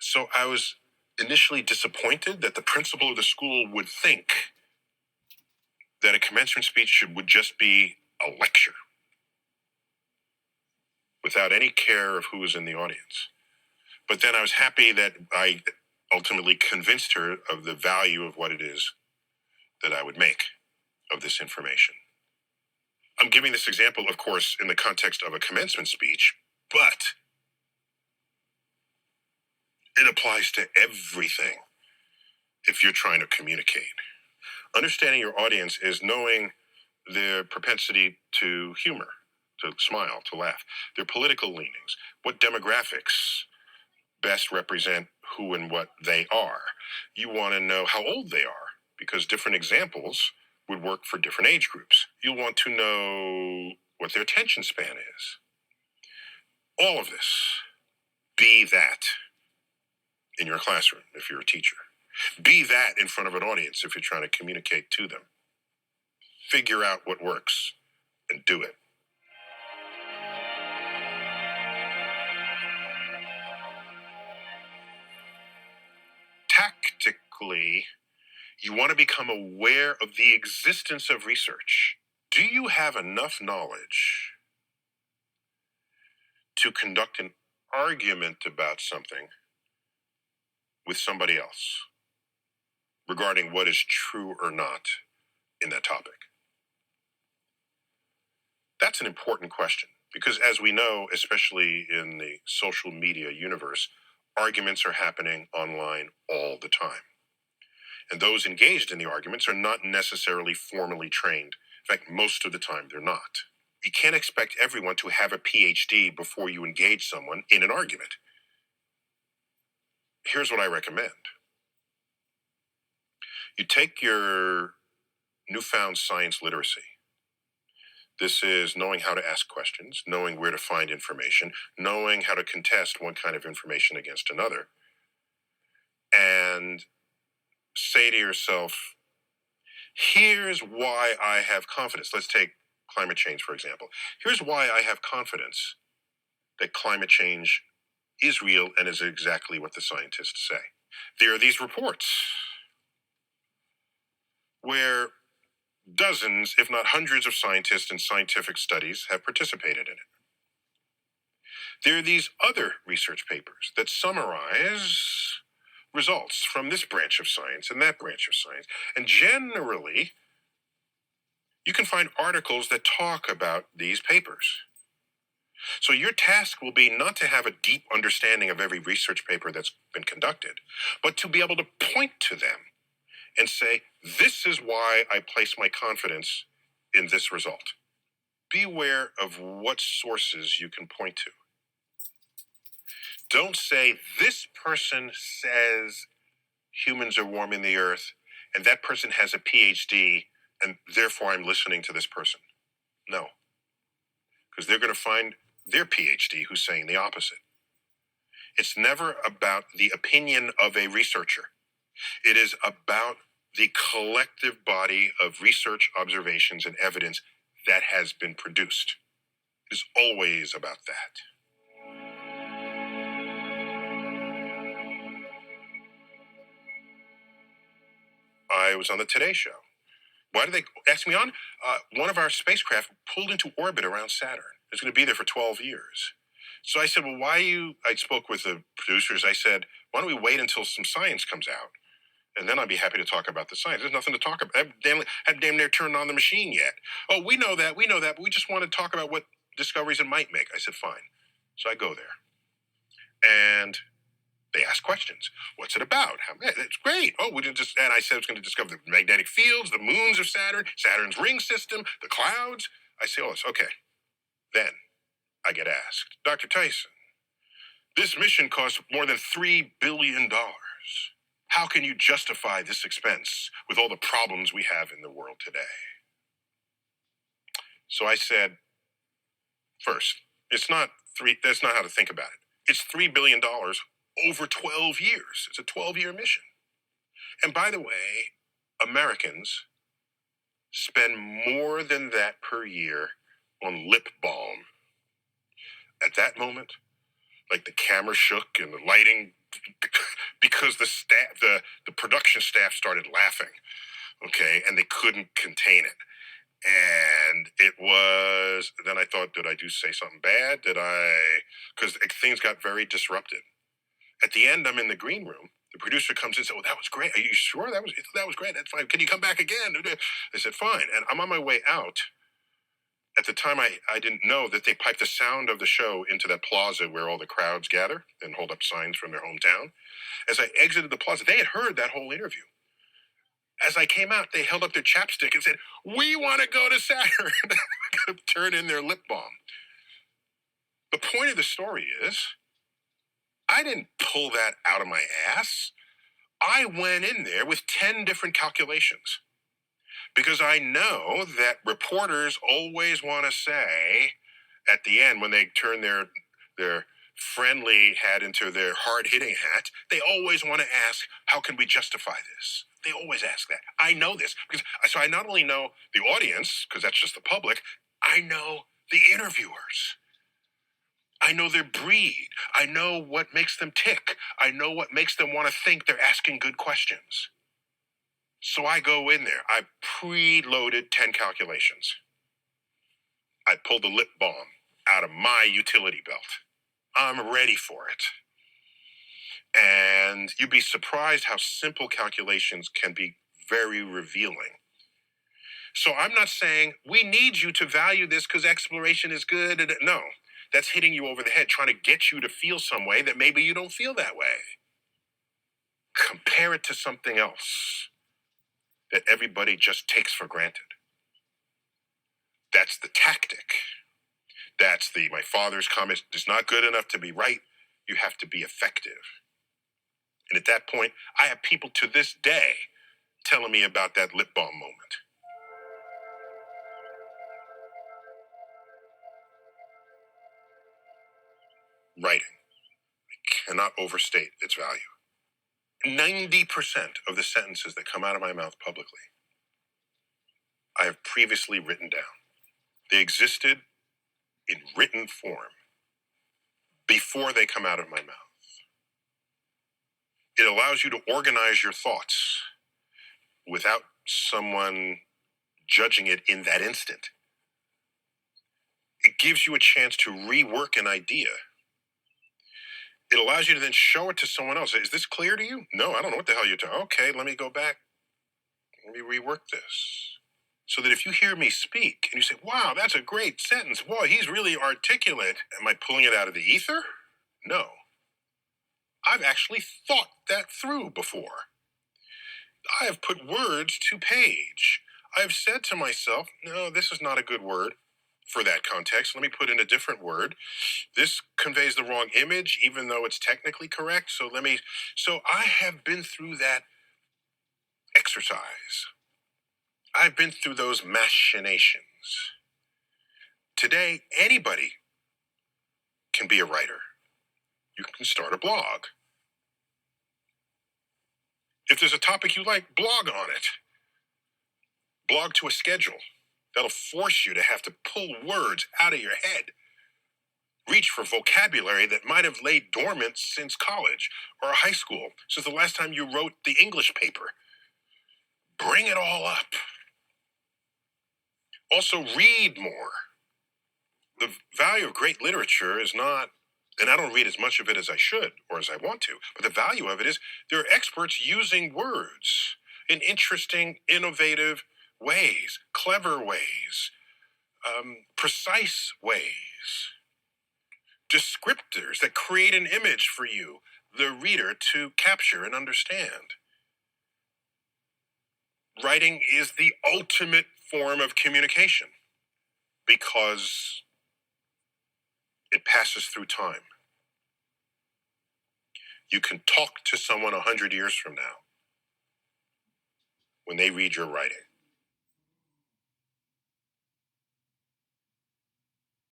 So I was initially disappointed that the principal of the school would think that a commencement speech would just be a lecture without any care of who was in the audience. But then I was happy that I ultimately convinced her of the value of what it is that I would make of this information. I'm giving this example, of course, in the context of a commencement speech, but it applies to everything if you're trying to communicate. Understanding your audience is knowing their propensity to humor, to smile, to laugh, their political leanings, what demographics best represent who and what they are. You want to know how old they are because different examples would work for different age groups. You'll want to know what their attention span is. All of this, be that in your classroom if you're a teacher. Be that in front of an audience if you're trying to communicate to them. Figure out what works and do it. Tactically, you want to become aware of the existence of research. Do you have enough knowledge to conduct an argument about something with somebody else regarding what is true or not in that topic? That's an important question because, as we know, especially in the social media universe, arguments are happening online all the time. And those engaged in the arguments are not necessarily formally trained. In fact, most of the time they're not. You can't expect everyone to have a PhD before you engage someone in an argument. Here's what I recommend. You take your newfound science literacy. This is knowing how to ask questions, knowing where to find information, knowing how to contest one kind of information against another, and say to yourself, here's why I have confidence. Let's take climate change, for example. Here's why I have confidence that climate change is real and is exactly what the scientists say. There are these reports where dozens, if not hundreds of scientists and scientific studies have participated in it. There are these other research papers that summarize results from this branch of science and that branch of science. And generally, you can find articles that talk about these papers. So your task will be not to have a deep understanding of every research paper that's been conducted, but to be able to point to them and say, this is why I place my confidence in this result. Be aware of what sources you can point to. Don't say, this person says humans are warming the earth, and that person has a PhD, and therefore I'm listening to this person. No, because they're going to find their PhD who's saying the opposite. It's never about the opinion of a researcher. It is about the collective body of research, observations, and evidence that has been produced. It is always about that. I was on the Today Show. Why did they ask me on? One of our spacecraft pulled into orbit around Saturn. It's going to be there for 12 years. So I said, well, I spoke with the producers. I said, why don't we wait until some science comes out? And then I'd be happy to talk about the science. There's nothing to talk about. I haven't damn near turned on the machine yet. Oh, we know that, but we just want to talk about what discoveries it might make. I said, fine. So I go there. And they ask questions. What's it about? It's great. Oh, and I said it's going to discover the magnetic fields, the moons of Saturn, Saturn's ring system, the clouds. I say, oh, it's okay. Then I get asked, Dr. Tyson, this mission costs more than $3 billion. How can you justify this expense with all the problems we have in the world today? So I said, first, that's not how to think about it. It's $3 billion over 12 years. It's a 12-year mission. And by the way, Americans spend more than that per year on lip balm. At that moment, like the camera shook and the lighting because the staff, the production staff started laughing, okay, and they couldn't contain it. And it was, then I thought, did I do say something bad? Because things got very disrupted. At the end, I'm in the green room. The producer comes in and said, "Oh, that was great. Are you sure that was great? That's fine. Can you come back again?" I said, "Fine." And I'm on my way out. At the time, I didn't know that they piped the sound of the show into that plaza where all the crowds gather and hold up signs from their hometown. As I exited the plaza, they had heard that whole interview. As I came out, they held up their chapstick and said, "We want to go to Saturn." Turn in their lip balm. The point of the story is, I didn't pull that out of my ass. I went in there with 10 different calculations because I know that reporters always want to say at the end, when they turn their friendly hat into their hard-hitting hat, they always want to ask, how can we justify this? They always ask that. I know this because so I not only know the audience, because that's just the public, I know the interviewers. I know their breed. I know what makes them tick. I know what makes them want to think they're asking good questions. So I go in there. I preloaded 10 calculations. I pulled the lip balm out of my utility belt. I'm ready for it. And you'd be surprised how simple calculations can be very revealing. So I'm not saying we need you to value this because exploration is good. No, that's hitting you over the head, trying to get you to feel some way that maybe you don't feel that way. Compare it to something else that everybody just takes for granted. That's the tactic. That's my father's comment. It's not good enough to be right. You have to be effective. And at that point, I have people to this day telling me about that lip balm moment. Writing cannot overstate its value. 90% of the sentences that come out of my mouth publicly, I have previously written down. They existed in written form before they come out of my mouth. It allows you to organize your thoughts without someone judging it in that instant. It gives you a chance to rework an idea. It allows you to then show it to someone else. Is this clear to you? No, I don't know what the hell you're talking. Okay, let me go back. Let me rework this. So that if you hear me speak and you say, wow, that's a great sentence. Boy, he's really articulate. Am I pulling it out of the ether? No. I've actually thought that through before. I have put words to page. I have said to myself, no, this is not a good word for that context. Let me put in a different word. This conveys the wrong image, even though it's technically correct. So I have been through that exercise. I've been through those machinations. Today, anybody can be a writer. You can start a blog. If there's a topic you like, blog on it. Blog to a schedule. That'll force you to have to pull words out of your head. Reach for vocabulary that might have laid dormant since college or high school, since the last time you wrote the English paper. Bring it all up. Also, read more. The value of great literature is not, and I don't read as much of it as I should or as I want to, but the value of it is there are experts using words in interesting, innovative ways, clever ways, precise ways, descriptors that create an image for you, the reader, to capture and understand. Writing is the ultimate form of communication because it passes through time. You can talk to someone 100 years from now when they read your writing.